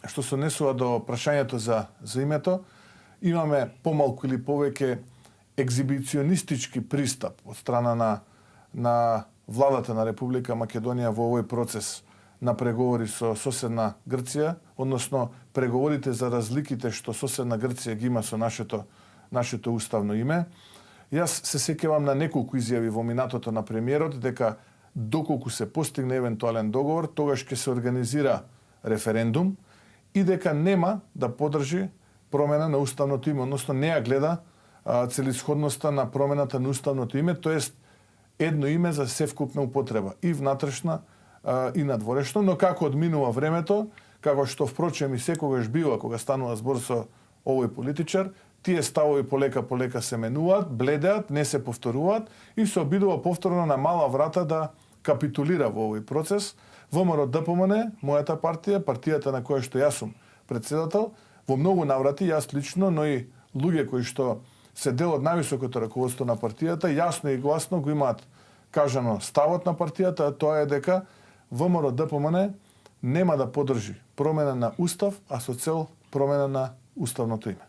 што се однесува до прашањето за името, имаме помалку или повеќе екзибиционистички пристап од страна на владата на Република Македонија во овој процес на преговори со соседна Грција, односно преговорите за разликите што соседна Грција ги има со нашето уставно име. Јас се сеќавам на неколку изјави во минатото на премиерот дека доколку се постигне евентуален договор, тогаш ќе се организира референдум и дека нема да подржи промена на уставното име, односно не ја гледа целисходноста на промената на уставното име, тоест едно име за севкупна употреба, и внатрешна и надворешно, но како одминува времето, како што впрочем и секогаш бива кога станува збор со овој политичар, тие ставови полека се менуваат, бледеат, не се повторуваат и се обидува повторно на мала врата да капитулира во овој процес. ВМРО ДПМН, мојата партија, партијата на која што јас сум председател, во многу наврати, јас лично, но и луѓе кои што се дел од највисокото раководство на партијата, јасно и гласно го имаат кажано ставот на партијата, а тоа е дека ВМРО ДПМН нема да подржи промена на устав, а со цел промена на уставното име.